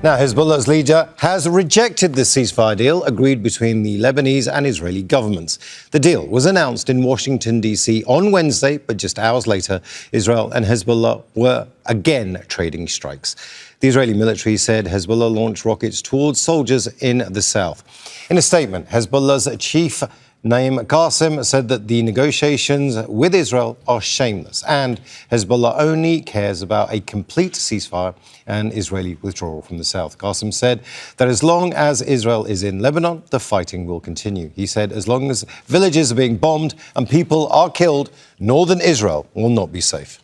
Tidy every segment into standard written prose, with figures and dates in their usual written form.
Now, Hezbollah's leader has rejected the ceasefire deal agreed between the Lebanese and Israeli governments. The deal was announced in Washington, D.C. on Wednesday, but just hours later, Israel and Hezbollah were again trading strikes. The Israeli military said Hezbollah launched rockets towards soldiers in the south. In a statement, Hezbollah's chief Naim Qassem said that the negotiations with Israel are shameless and Hezbollah only cares about a complete ceasefire and Israeli withdrawal from the south. Qassem said that as long as Israel is in Lebanon, the fighting will continue. He said as long as villages are being bombed and people are killed, northern Israel will not be safe.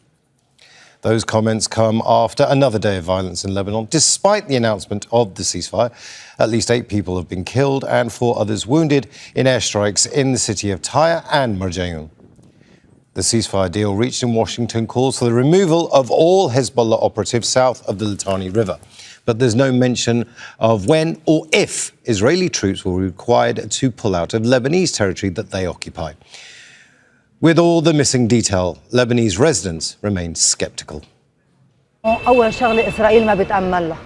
Those comments come after another day of violence in Lebanon. Despite the announcement of the ceasefire, at least 8 people have been killed and 4 others wounded in airstrikes in the city of Tyre and Marjayoun. The ceasefire deal reached in Washington calls for the removal of all Hezbollah operatives south of the Litani River. But there's no mention of when or if Israeli troops will be required to pull out of Lebanese territory that they occupy. With all the missing detail, Lebanese residents remain sceptical.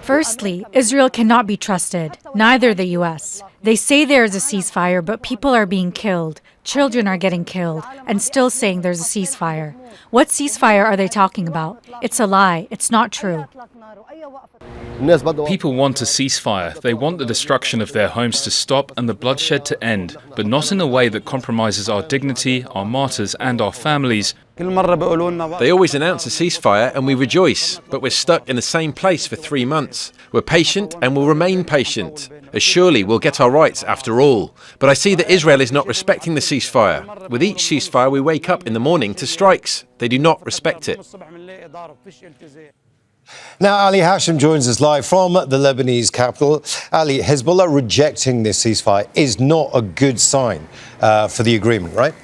Firstly, Israel cannot be trusted, neither the U.S. They say there is a ceasefire, but people are being killed, children are getting killed, and still saying there's a ceasefire. What ceasefire are they talking about? It's a lie. It's not true. People want a ceasefire. They want the destruction of their homes to stop and the bloodshed to end, but not in a way that compromises our dignity, our martyrs and our families. They always announce a ceasefire and we rejoice, but we're stuck in the same place for 3 months. We're patient and will remain patient. As surely we'll get our rights after all. But I see that Israel is not respecting the ceasefire. With each ceasefire we wake up in the morning to strikes. They do not respect it. Now, Ali Hashem joins us live from the Lebanese capital. Ali, Hezbollah rejecting this ceasefire is not a good sign for the agreement, right?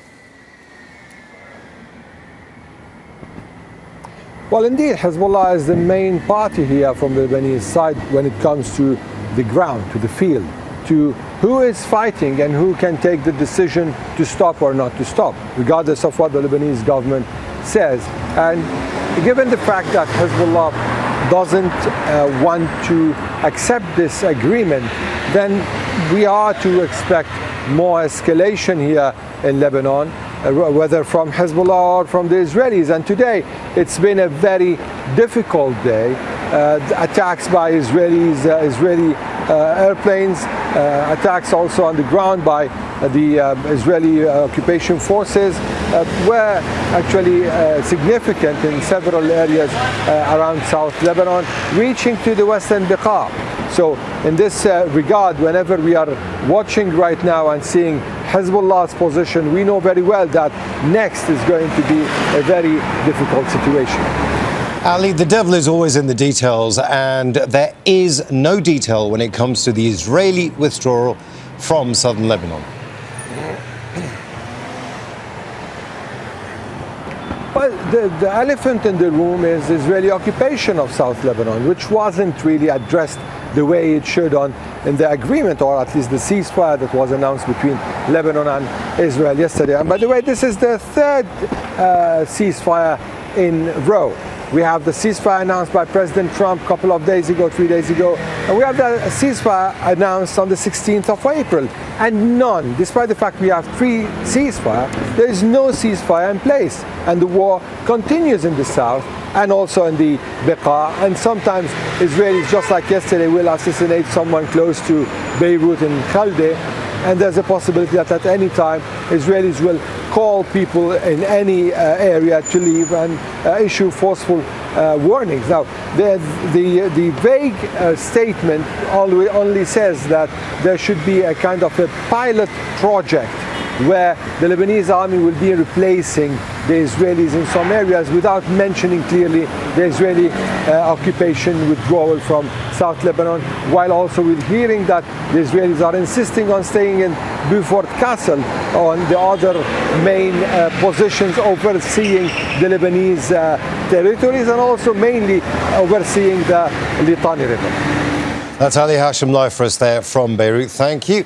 Well, indeed, Hezbollah is the main party here from the Lebanese side when it comes to the ground, to the field, to who is fighting and who can take the decision to stop or not to stop, regardless of what the Lebanese government says. And given the fact that Hezbollah doesn't want to accept this agreement, then we are to expect more escalation here in Lebanon, whether from Hezbollah or from the Israelis. And today it's been a very difficult day. Attacks by Israelis, Israeli airplanes, attacks also on the ground by the Israeli occupation forces were actually significant in several areas around South Lebanon, reaching to the western Beqa. So in this regard, whenever we are watching right now and seeing Hezbollah's position, we know very well that next is going to be a very difficult situation. Ali, the devil is always in the details, and there is no detail when it comes to the Israeli withdrawal from southern Lebanon. Well, the elephant in the room is the Israeli occupation of South Lebanon, which wasn't really addressed the way it should in the agreement, or at least the ceasefire that was announced between Lebanon and Israel yesterday. And by the way, this is the third ceasefire in a row. We have the ceasefire announced by President Trump a couple of days ago, 3 days ago, and we have the ceasefire announced on the 16th of April. And none, despite the fact we have 3 ceasefire, there is no ceasefire in place. And the war continues in the south and also in the Beqa. And sometimes Israelis, just like yesterday, will assassinate someone close to Beirut in Khalde. And there's a possibility that at any time Israelis will call people in any area to leave and issue forceful warnings. Now, the vague statement only says that there should be a kind of a pilot project where the Lebanese army will be replacing the Israelis in some areas without mentioning clearly the Israeli occupation withdrawal from South Lebanon, while also we're hearing that the Israelis are insisting on staying in Beaufort Castle, on the other main positions overseeing the Lebanese territories and also mainly overseeing the Litani River. That's Ali Hashem live for us there from Beirut. Thank you.